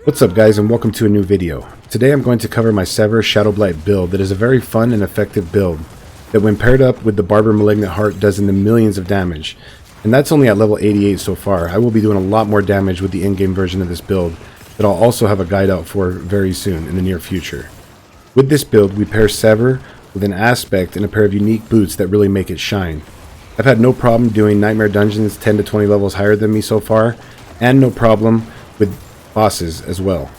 What's up guys, and welcome to a new video. Today I'm going to cover my Sever Shadowblight build that is a very fun and effective build that when paired up with the Barber Malignant Heart does in the millions of damage. And that's only at level 88 so far. I will be doing a lot more damage with the in-game version of this build that I'll also have a guide out for very soon in the near future. With this build we pair Sever with an aspect and a pair of unique boots that really make it shine. I've had no problem doing Nightmare Dungeons 10 to 20 levels higher than me so far, and no problem with bosses as well.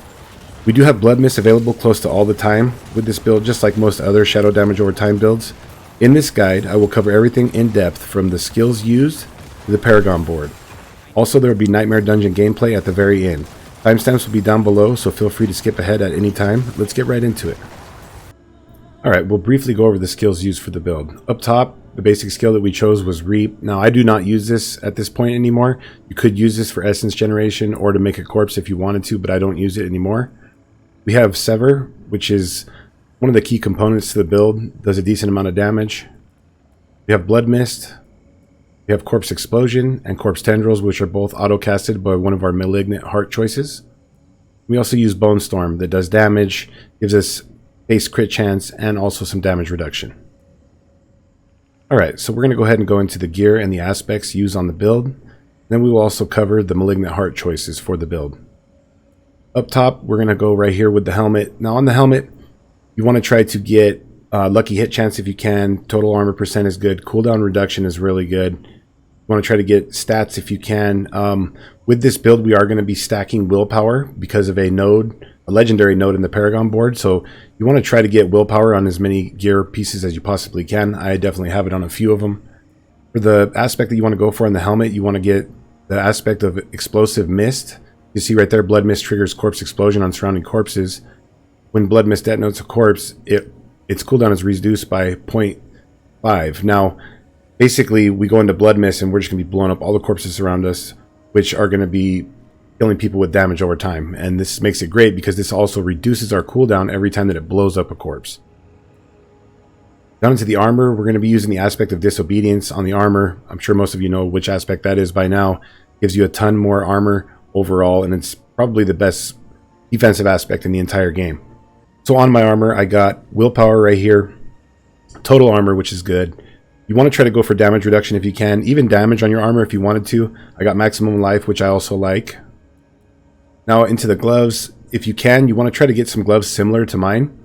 We do have Blood Mist available close to all the time with this build, just like most other shadow damage over time builds. In this guide I will cover everything in depth from the skills used to the Paragon Board. Also there will be Nightmare Dungeon gameplay at the very end. Timestamps will be down below, so feel free to skip ahead at any time. Let's get right into it. Alright, we'll briefly go over the skills used for the build. Up top, the basic skill that we chose was Reap. Now, I do not use this at this point anymore. You could use this for essence generation or to make a corpse if you wanted to, but I don't use it anymore. We have Sever, which is one of the key components to the build. Does a decent amount of damage. We have Blood Mist. We have Corpse Explosion and Corpse Tendrils, which are both auto-casted by one of our Malignant Heart choices. We also use Bone Storm that does damage, gives us base crit chance, and also some damage reduction. Alright, so we're going to go ahead and go into the gear and the aspects used on the build. Then we will also cover the Malignant Heart choices for the build. Up top, we're going to go right here with the helmet. Now on the helmet, you want to try to get lucky hit chance if you can. Total armor percent is good. Cooldown reduction is really good. You want to try to get stats if you can. With this build, we are going to be stacking willpower because of a legendary node in the Paragon Board. So you want to try to get willpower on as many gear pieces as you possibly can. I definitely have it on a few of them. For the aspect that you want to go for on the helmet, you want to get the aspect of Explosive Mist. You see right there, Blood Mist triggers Corpse Explosion on surrounding corpses. When Blood Mist detonates a corpse, its cooldown is reduced by 0.5. Now, basically, we go into Blood Mist and we're just going to be blowing up all the corpses around us, which are going to be killing people with damage over time. And this makes it great because this also reduces our cooldown every time that it blows up a corpse. Down into the armor, we're going to be using the aspect of Disobedience on the armor. I'm sure most of you know which aspect that is by now. It gives you a ton more armor overall, and it's probably the best defensive aspect in the entire game. So on my armor, I got Willpower right here, Total Armor, which is good. You want to try to go for damage reduction if you can, even damage on your armor if you wanted to. I got Maximum Life, which I also like. Now into the gloves, if you can, you want to try to get some gloves similar to mine.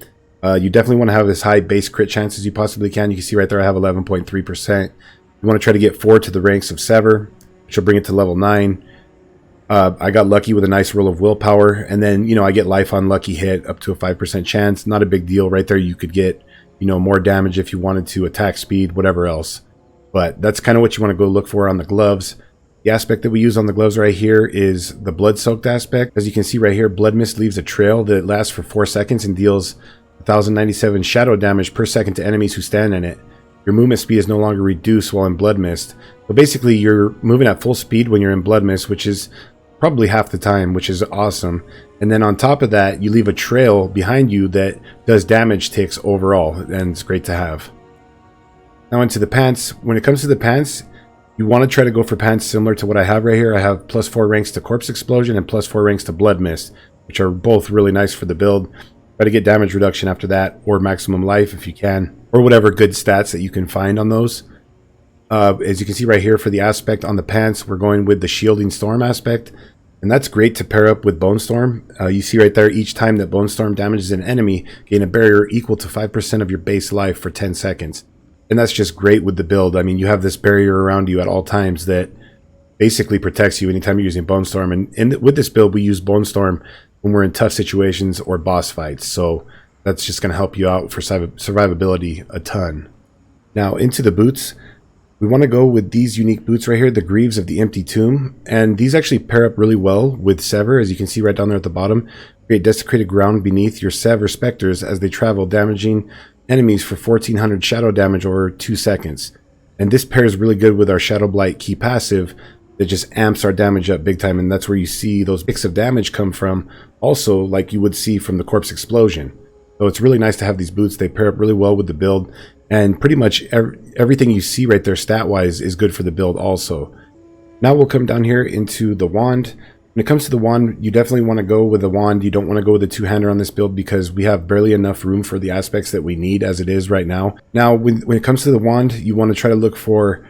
You definitely want to have as high base crit chance as you possibly can. You can see right there I have 11.3%. You want to try to get 4 to the ranks of Sever, which will bring it to level 9. I got lucky with a nice roll of willpower, and then, you know, I get life on lucky hit up to a 5% chance. Not a big deal. Right there you could get, you know, more damage if you wanted to, attack speed, whatever else. But that's kind of what you want to go look for on the gloves. The aspect that we use on the gloves right here is the blood soaked aspect. As you can see right here, Blood Mist leaves a trail that lasts for 4 seconds and deals 1097 shadow damage per second to enemies who stand in it. Your movement speed is no longer reduced while in Blood Mist. But basically you're moving at full speed when you're in Blood Mist, which is probably half the time, which is awesome. And then on top of that, you leave a trail behind you that does damage ticks overall, and it's great to have. Now into the pants. When it comes to the pants, you want to try to go for pants similar to what I have right here. I have +4 ranks to Corpse Explosion and +4 ranks to Blood Mist, which are both really nice for the build. Try to get damage reduction after that, or Maximum Life if you can, or whatever good stats that you can find on those. As you can see right here for the aspect on the pants, we're going with the Shielding Storm aspect, and that's great to pair up with Bone Storm. You see right there, each time that Bone Storm damages an enemy, gain a barrier equal to 5% of your base life for 10 seconds. And that's just great with the build. I mean, you have this barrier around you at all times that basically protects you anytime you're using Bone Storm. And with this build, we use Bone Storm when we're in tough situations or boss fights. So that's just going to help you out for survivability a ton. Now into the boots. We want to go with these unique boots right here, the Greaves of the Empty Tomb. And these actually pair up really well with Sever, as you can see right down there at the bottom. Create desecrated ground beneath your Sever Spectres as they travel, damaging enemies for 1400 shadow damage over 2 seconds. And this pairs really good with our Shadowblight key passive that just amps our damage up big time, and that's where you see those picks of damage come from, also like you would see from the Corpse Explosion. So it's really nice to have these boots. They pair up really well with the build, and pretty much everything you see right there stat wise is good for the build also. Now we'll come down here into the wand. When it comes to the wand, you definitely want to go with the wand. You don't want to go with the two-hander on this build because we have barely enough room for the aspects that we need as it is right now. Now, when it comes to the wand, you want to try to look for,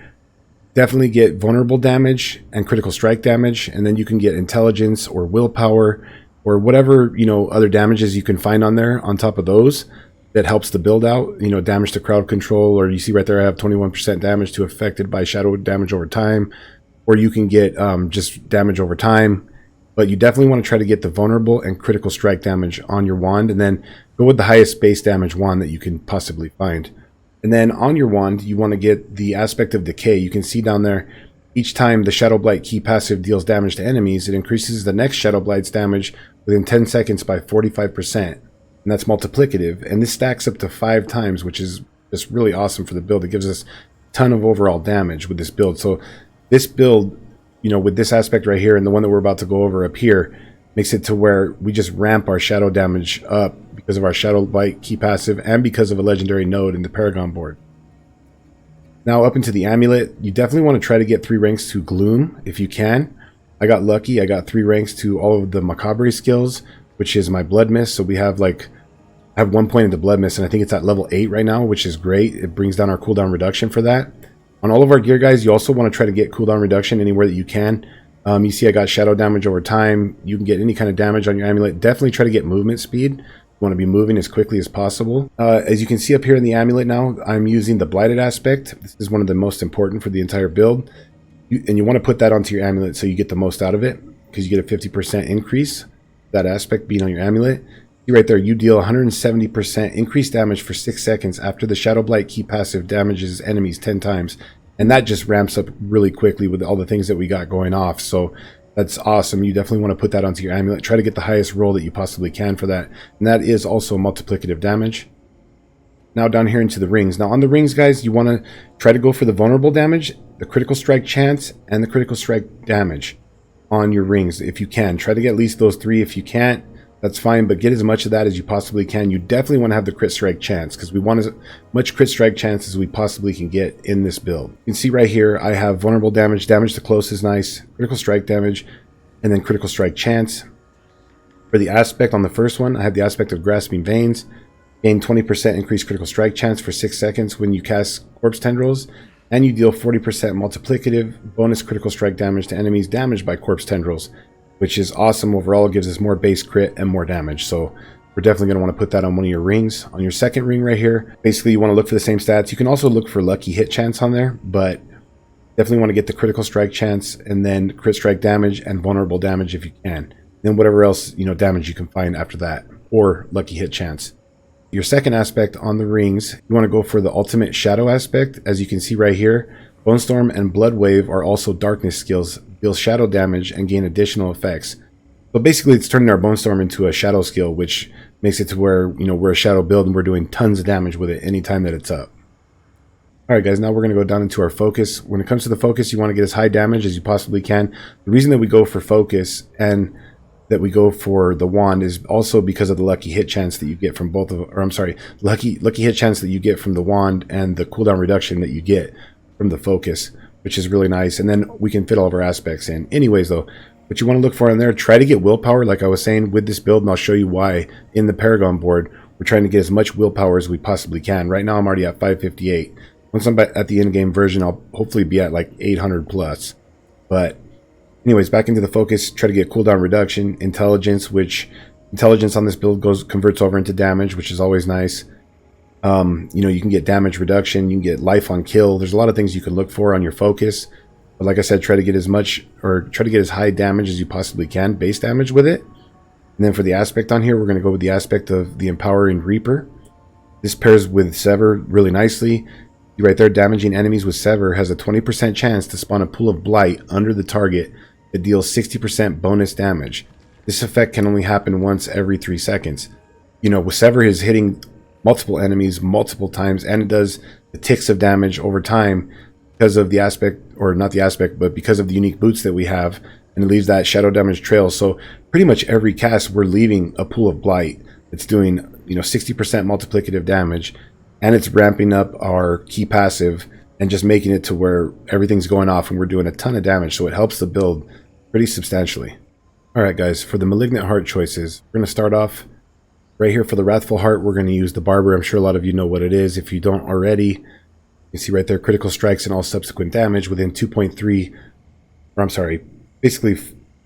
definitely get vulnerable damage and critical strike damage, and then you can get intelligence or willpower or whatever, you know, other damages you can find on there on top of those that helps the build out. You know, damage to crowd control, or you see right there I have 21% damage to affected by shadow damage over time, or you can get just damage over time. But you definitely want to try to get the vulnerable and critical strike damage on your wand, and then go with the highest base damage wand that you can possibly find. And then on your wand, you want to get the aspect of decay. You can see down there, each time the Shadow Blight key passive deals damage to enemies, it increases the next Shadow Blight's damage within 10 seconds by 45%. And that's multiplicative. And this stacks up to 5 times, which is just really awesome for the build. It gives us a ton of overall damage with this build. So this build, you know, with this aspect right here and the one that we're about to go over up here, makes it to where we just ramp our shadow damage up because of our Shadow Blight key passive and because of a legendary node in the Paragon board. Now up into the amulet, you definitely want to try to get 3 ranks to Gloom if you can. I got lucky. I got 3 ranks to all of the Macabre skills, which is my Blood Mist. So we have I have 1 point into Blood Mist, and I think it's at level 8 right now, which is great. It brings down our cooldown reduction for that. On all of our gear, guys, you also want to try to get cooldown reduction anywhere that you can. You see I got shadow damage over time. You can get any kind of damage on your amulet. Definitely try to get movement speed. You want to be moving as quickly as possible. As you can see up here in the amulet now, I'm using the Blighted aspect. This is one of the most important for the entire build. And you want to put that onto your amulet so you get the most out of it, because you get a 50% increase, that aspect being on your amulet. See right there, you deal 170% increased damage for 6 seconds after the Shadow Blight key passive damages enemies 10 times. And that just ramps up really quickly with all the things that we got going off. So that's awesome. You definitely want to put that onto your amulet. Try to get the highest roll that you possibly can for that. And that is also multiplicative damage. Now down here into the rings. Now on the rings, guys, you want to try to go for the vulnerable damage, the critical strike chance, and the critical strike damage on your rings if you can. Try to get at least those 3. If you can't, that's fine, but get as much of that as you possibly can. You definitely want to have the crit strike chance, because we want as much crit strike chance as we possibly can get in this build. You can see right here, I have vulnerable damage, damage to close is nice, critical strike damage, and then critical strike chance. For the aspect on the first one, I have the aspect of Grasping Veins. Gain 20% increased critical strike chance for 6 seconds when you cast Corpse Tendrils, and you deal 40% multiplicative bonus critical strike damage to enemies damaged by Corpse Tendrils, which is awesome overall. It gives us more base crit and more damage. So we're definitely going to want to put that on one of your rings. On your second ring right here, basically you want to look for the same stats. You can also look for lucky hit chance on there, but definitely want to get the critical strike chance and then crit strike damage and vulnerable damage if you can. Then whatever else, you know, damage you can find after that, or lucky hit chance. Your second aspect on the rings, you want to go for the ultimate shadow aspect. As you can see right here, Bone Storm and Blood Wave are also darkness skills, deal shadow damage and gain additional effects. So basically it's turning our Bone Storm into a shadow skill, which makes it to where, you know, we're a shadow build and we're doing tons of damage with it anytime that it's up. Alright guys, now we're going to go down into our focus. When it comes to the focus, you want to get as high damage as you possibly can. The reason that we go for focus and that we go for the wand is also because of the lucky hit chance that you get from both of, or I'm sorry, lucky hit chance that you get from the wand and the cooldown reduction that you get from the focus, which is really nice. And then we can fit all of our aspects in. Anyways though, what you want to look for in there, try to get willpower like I was saying with this build, and I'll show you why. In the Paragon board, we're trying to get as much willpower as we possibly can. Right now I'm already at 558. Once I'm at the in-game version, I'll hopefully be at like 800 plus. But anyways, back into the focus, try to get cooldown reduction, intelligence, which intelligence on this build converts over into damage, which is always nice. You know, you can get damage reduction, you can get life on kill. There's a lot of things you can look for on your focus. But like I said, try to get as much, or try to get as high damage as you possibly can, base damage with it. And then for the aspect on here, we're going to go with the aspect of the Empowering Reaper. This pairs with Sever really nicely. Right there, damaging enemies with Sever has a 20% chance to spawn a pool of blight under the target that deals 60% bonus damage. This effect can only happen once every 3 seconds. You know, with Sever is hitting multiple enemies multiple times, and it does the ticks of damage over time because of the aspect, or not the aspect, but because of the unique boots that we have, and it leaves that shadow damage trail. So pretty much every cast we're leaving a pool of blight. It's doing, you know, 60% multiplicative damage, and it's ramping up our key passive and just making it to where everything's going off and we're doing a ton of damage. So it helps the build pretty substantially. Alright guys, for the Malignant Heart choices, we're going to start off right here for the Wrathful Heart. We're going to use the Barber. I'm sure a lot of you know what it is. If you don't already, you see right there, critical strikes and all subsequent damage within 2.3, or I'm sorry, basically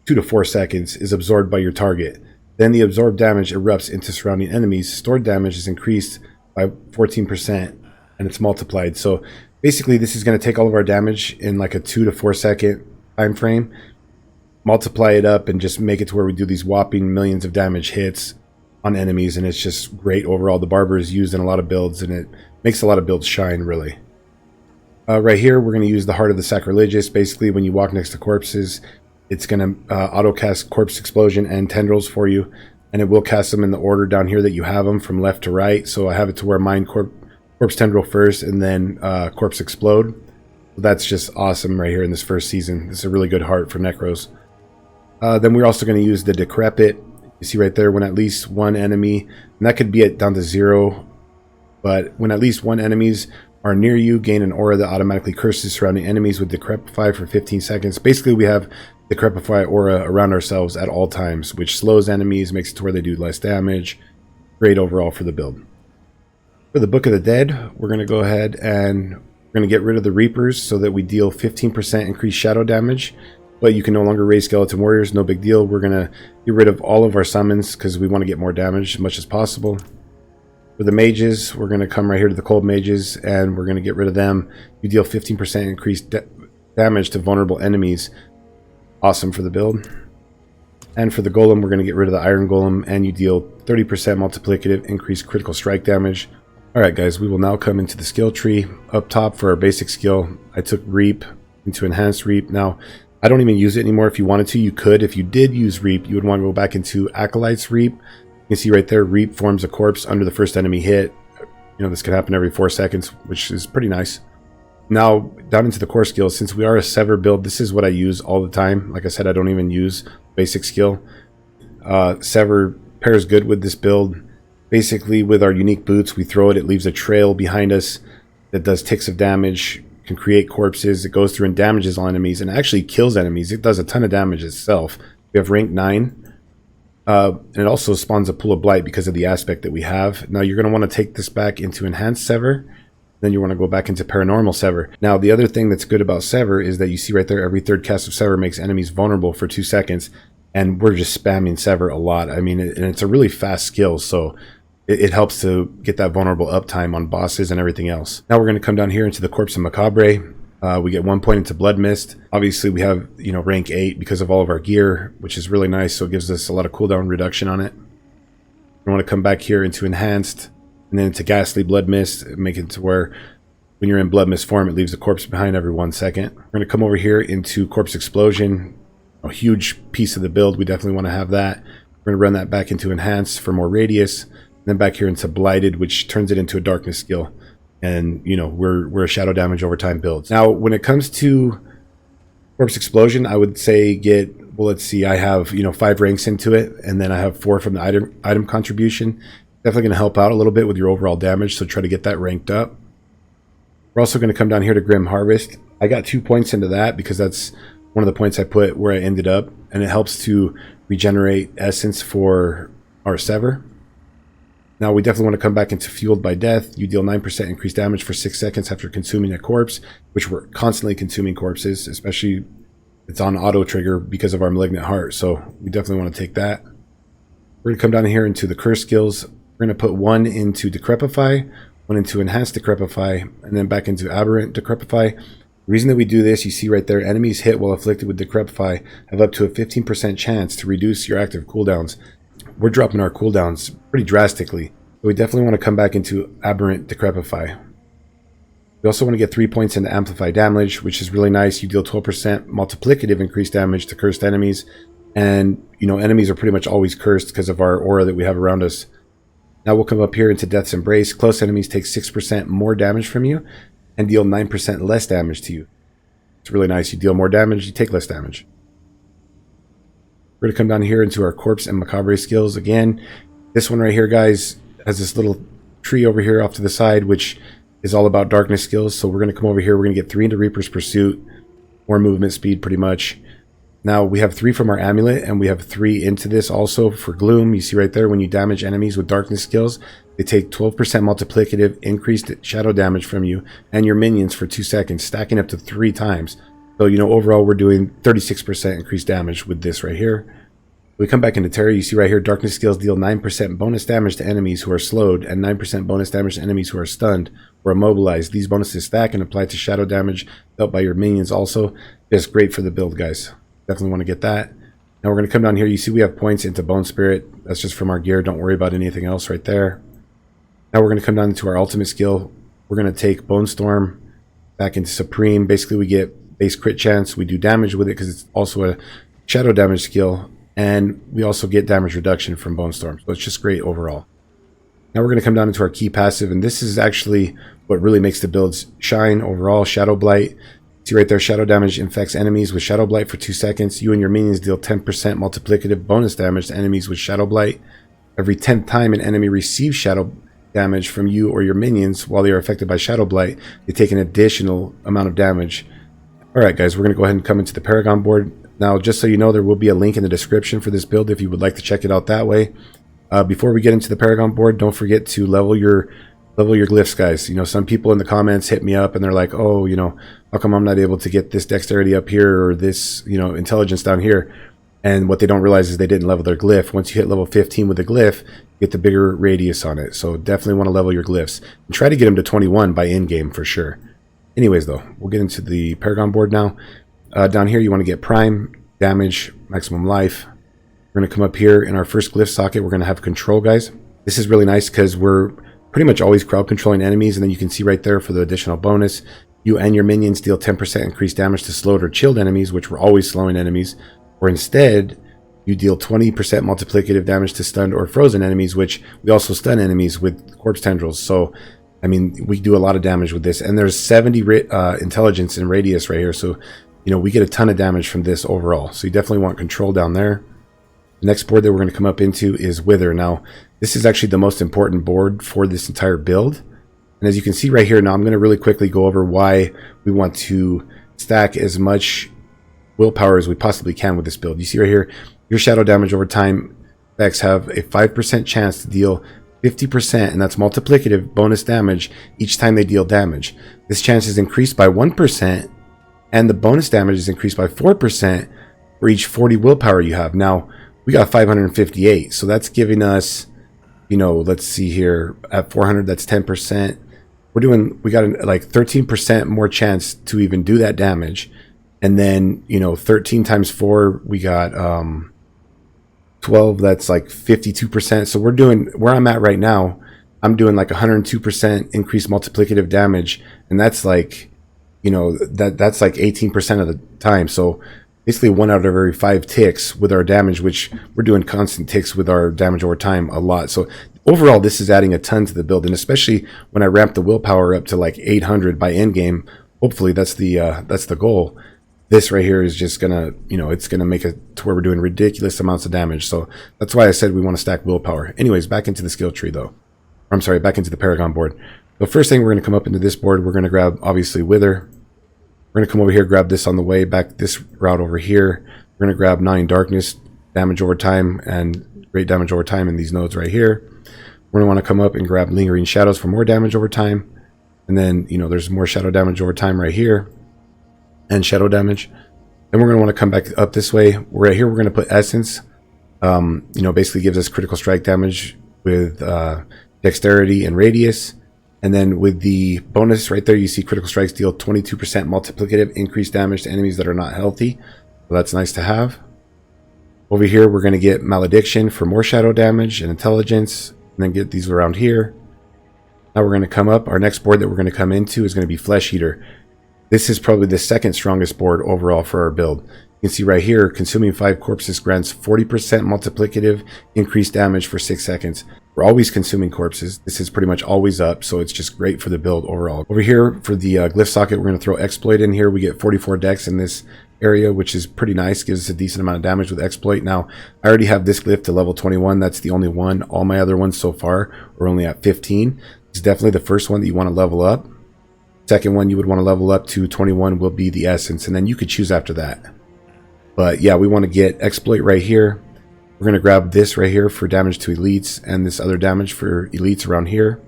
2 to 4 seconds is absorbed by your target. Then the absorbed damage erupts into surrounding enemies. Stored damage is increased by 14% and it's multiplied. So basically this is going to take all of our damage in like a 2 to 4 second time frame, multiply it up, and just make it to where we do these whopping millions of damage hits on enemies, and it's just great overall. The Barber is used in a lot of builds and it makes a lot of builds shine, really. Right here we're going to use the Heart of the Sacrilegious. Basically when you walk next to corpses, it's going to auto cast Corpse Explosion and Tendrils for you, and it will cast them in the order down here that you have them from left to right. So I have it to where mine Corpse Tendril first and then Corpse Explode. So that's just awesome right here in this first season. This is a really good heart for Necros. Then we're also going to use the Decrepit. You see right there, when at least one enemy, and that could be it down to 0, but when at least one enemies are near you, gain an aura that automatically curses surrounding enemies with Decrepify for 15 seconds. Basically, we have Decrepify aura around ourselves at all times, which slows enemies, makes it to where they do less damage. Great overall for the build. For the Book of the Dead, we're going to go ahead and we're going to get rid of the Reapers so that we deal 15% increased shadow damage. But you can no longer raise Skeleton Warriors, no big deal. We're going to get rid of all of our summons because we want to get more damage as much as possible. For the Mages, we're going to come right here to the Cold Mages and we're going to get rid of them. You deal 15% increased damage to vulnerable enemies. Awesome for the build. And for the Golem, we're going to get rid of the Iron Golem and you deal 30% multiplicative increased critical strike damage. Alright guys, we will now come into the skill tree. Up top for our basic skill, I took Reap into Enhanced Reap. Now, I don't even use it anymore. If you wanted to, you could. If you did use Reap, you would want to go back into Acolyte's Reap. You can see right there, Reap forms a corpse under the first enemy hit. You know, this can happen every 4 seconds, which is pretty nice. Now, down into the core skills, since we are a Sever build, this is what I use all the time. Like I said, I don't even use basic skill. Sever pairs good with this build. Basically, with our unique boots, we throw it, it leaves a trail behind us that does ticks of damage, can create corpses, it goes through and damages all enemies, and actually kills enemies. It does a ton of damage itself. We have rank 9. And it also spawns a pool of blight because of the aspect that we have. Now you're going to want to take this back into Enhanced Sever. Then you want to go back into Paranormal Sever. Now the other thing that's good about Sever is that you see right there, every third cast of Sever makes enemies vulnerable for 2 seconds. And we're just spamming Sever a lot. I mean, and it's a really fast skill, so it helps to get that vulnerable uptime on bosses and everything else. Now we're going to come down here into the Corpse of Macabre. We get 1 point into Blood Mist. Obviously we have, you know, rank 8 because of all of our gear, which is really nice, so it gives us a lot of cooldown reduction on it. We want to come back here into Enhanced and then into Ghastly Blood Mist, make it to where when you're in Blood Mist form it leaves the corpse behind every 1 second. We're going to come over here into Corpse Explosion, a huge piece of the build. We definitely want to have that. We're going to run that back into Enhanced for more radius. Then back here into Blighted, which turns it into a darkness skill. And, you know, we're a shadow damage over time builds. Now, when it comes to Corpse Explosion, I would say get, well, let's see, I have, you know, 5 ranks into it, and then I have 4 from the item contribution. Definitely going to help out a little bit with your overall damage, so try to get that ranked up. We're also going to come down here to Grim Harvest. I got 2 points into that because that's one of the points I put where I ended up, and it helps to regenerate essence for our Sever. Now we definitely want to come back into Fueled by Death. You deal 9% increased damage for 6 seconds after consuming a corpse, which we're constantly consuming corpses, especially it's on auto trigger because of our Malignant Heart, so we definitely want to take that. We're going to come down here into the curse skills. We're going to put 1 into Decrepify, 1 into Enhanced Decrepify, and then back into Aberrant Decrepify. The reason that we do this, you see right there, enemies hit while afflicted with Decrepify have up to a 15% chance to reduce your active cooldowns. We're dropping our cooldowns pretty drastically. So we definitely want to come back into Aberrant Decrepify. We also want to get 3 points into Amplify Damage, which is really nice. You deal 12% multiplicative increased damage to cursed enemies. And, you know, enemies are pretty much always cursed because of our aura that we have around us. Now we'll come up here into Death's Embrace. Close enemies take 6% more damage from you and deal 9% less damage to you. It's really nice. You deal more damage, you take less damage. We're going to come down here into our Corpse and Macabre skills. Again, this one right here, guys, has this little tree over here off to the side, which is all about darkness skills. So we're going to come over here. We're going to get 3 into Reaper's Pursuit, more movement speed pretty much. Now we have 3 from our amulet, and we have 3 into this also for gloom. You see right there, when you damage enemies with darkness skills, they take 12% multiplicative increased shadow damage from you and your minions for 2 seconds, stacking up to 3 times. So, you know, overall we're doing 36% increased damage with this right here. We come back into Terra, you see right here, darkness skills deal 9% bonus damage to enemies who are slowed and 9% bonus damage to enemies who are stunned or immobilized. These bonuses stack and apply to shadow damage dealt by your minions also. Just great for the build, guys. Definitely want to get that. Now we're going to come down here. You see we have points into Bone Spirit. That's just from our gear. Don't worry about anything else right there. Now we're going to come down to our ultimate skill. We're going to take Bone Storm back into Supreme. Basically, we get base crit chance. We do damage with it because it's also a shadow damage skill. And we also get damage reduction from Bone Storm. So it's just great overall. Now we're going to come down into our key passive. And this is actually what really makes the builds shine overall. Shadow Blight. See right there, shadow damage infects enemies with Shadow Blight for 2 seconds. You and your minions deal 10% multiplicative bonus damage to enemies with Shadow Blight. Every 10th time an enemy receives shadow damage from you or your minions while they are affected by Shadow Blight, they take an additional amount of damage. Alright guys, we're going to go ahead and come into the Paragon Board. Now, just so you know, there will be a link in the description for this build if you would like to check it out that way. Before we get into the Paragon Board, don't forget to level your glyphs, guys. You know, some people in the comments hit me up and they're like, oh, you know, how come I'm not able to get this dexterity up here or this, you know, intelligence down here? And what they don't realize is they didn't level their glyph. Once you hit level 15 with the glyph, you get the bigger radius on it. So definitely want to level your glyphs. And try to get them to 21 by in-game for sure. Anyways, though, we'll get into the Paragon Board now. Down here, you want to get Prime, Damage, Maximum Life. We're going to come up here in our first glyph socket. We're going to have Control, guys. This is really nice because we're pretty much always crowd controlling enemies. And then you can see right there for the additional bonus, you and your minions deal 10% increased damage to slowed or chilled enemies, which were always slowing enemies. Or instead, you deal 20% multiplicative damage to stunned or frozen enemies, which we also stun enemies with Corpse Tendrils. So, I mean, we do a lot of damage with this. And there's 70 intelligence and radius right here. So, you know, we get a ton of damage from this overall. So you definitely want Control down there. The next board that we're going to come up into is Wither. Now, this is actually the most important board for this entire build. And as you can see right here, now I'm going to really quickly go over why we want to stack as much willpower as we possibly can with this build. You see right here, your shadow damage over time effects have a 5% chance to deal 50%, and that's multiplicative bonus damage each time they deal damage. This chance is increased by 1%, and the bonus damage is increased by 4% for each 40 willpower you have. Now, we got 558, so that's giving us, you know, let's see here, at 400, that's 10%. We got like 13% more chance to even do that damage. And then, you know, 13 times 4, we got 12, that's like 52%. So we're doing, where I'm at right now, I'm doing like 102% increased multiplicative damage. And that's like, you know, that's like 18% of the time. So basically 1 out of every 5 ticks with our damage, which we're doing constant ticks with our damage over time a lot. So overall, this is adding a ton to the build. And especially when I ramp the willpower up to like 800 by end game, hopefully that's the goal. This right here is just gonna, you know, it's gonna make it to where we're doing ridiculous amounts of damage. So that's why I said we want to stack willpower. Anyways, back into the skill tree though. Or, I'm sorry, back into the Paragon board. The first thing we're gonna come up into this board, we're gonna grab obviously Wither. We're gonna come over here, grab this on the way back this route over here. We're gonna grab 9 Darkness, damage over time, and great damage over time in these nodes right here. We're gonna want to come up and grab Lingering Shadows for more damage over time. And then, you know, there's more shadow damage over time right here. And shadow damage. Then we're going to want to come back up this way. Right here, we're going to put Essence. You know, basically gives us critical strike damage with dexterity and radius. And then with the bonus right there, you see critical strikes deal 22% multiplicative increased damage to enemies that are not healthy. So that's nice to have. Over here, we're going to get Malediction for more shadow damage and intelligence. And then get these around here. Now we're going to come up. Our next board that we're going to come into is going to be Flesh Eater. This is probably the second strongest board overall for our build. You can see right here, consuming 5 corpses grants 40% multiplicative increased damage for 6 seconds. We're always consuming corpses. This is pretty much always up, so it's just great for the build overall. Over here, for the glyph socket, we're going to throw Exploit in here. We get 44 dex in this area, which is pretty nice. Gives us a decent amount of damage with Exploit. Now, I already have this glyph to level 21. That's the only one. All my other ones so far are only at 15. It's definitely the first one that you want to level up. Second one you would want to level up to 21 will be the Essence, and then you could choose after that. But yeah, we want to get exploit right here. We're going to grab this right here for damage to elites, and this other damage for elites around here.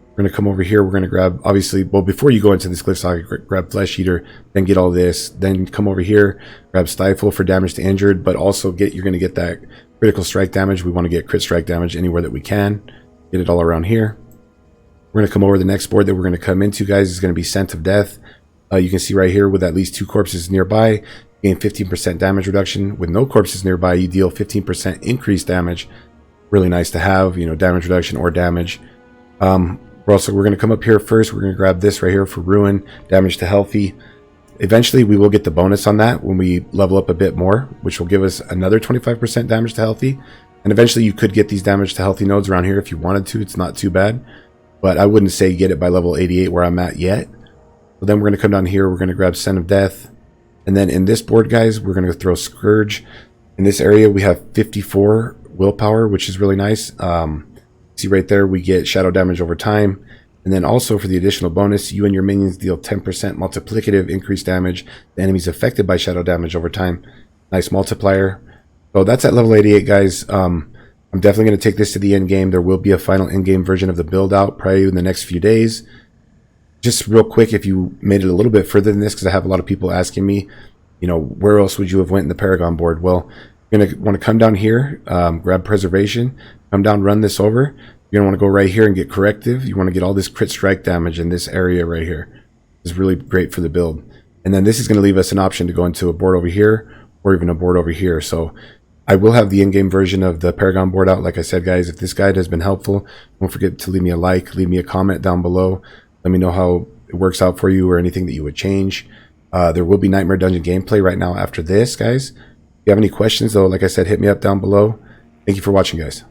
We're going to come over here. We're going to grab, obviously, well, before you go into this glyph socket, grab Flesh Eater, then get all this, then come over here, grab Stifle for damage to injured, but also you're going to get that critical strike damage. We want to get crit strike damage anywhere that we can. Get it all around here. We're going to come over to the next board that we're going to come into, guys, is going to be Scent of Death. You can see right here with at least 2 corpses nearby, gain 15% damage reduction. With no corpses nearby, you deal 15% increased damage. Really nice to have, you know, damage reduction or damage. We're going to come up here first. We're going to grab this right here for Ruin, damage to healthy. Eventually, we will get the bonus on that when we level up a bit more, which will give us another 25% damage to healthy. And eventually, you could get these damage to healthy nodes around here if you wanted to. It's not too bad. But I wouldn't say get it by level 88 where I'm at yet. So then we're going to come down here. We're going to grab Scent of Death. And then in this board, guys, we're going to throw Scourge. In this area, we have 54 willpower, which is really nice. See right there, we get shadow damage over time. And then also for the additional bonus, you and your minions deal 10% multiplicative increased damage to enemies affected by shadow damage over time. Nice multiplier. So that's at level 88, guys. I'm definitely going to take this to the end game. There will be a final in-game version of the build out probably in the next few days. Just real quick, if you made it a little bit further than this, because I have a lot of people asking me, you know, where else would you have went in the Paragon board? Well, you're going to want to come down here, grab Preservation, come down, run this over. You're going to want to go right here and get Corrective. You want to get all this crit strike damage in this area right here. It's really great for the build. And then this is going to leave us an option to go into a board over here or even a board over here. So I will have the in-game version of the Paragon board out. Like I said, guys, if this guide has been helpful, don't forget to leave me a like, leave me a comment down below. Let me know how it works out for you or anything that you would change. There will be Nightmare Dungeon gameplay right now after this, guys. If you have any questions, though, like I said, hit me up down below. Thank you for watching, guys.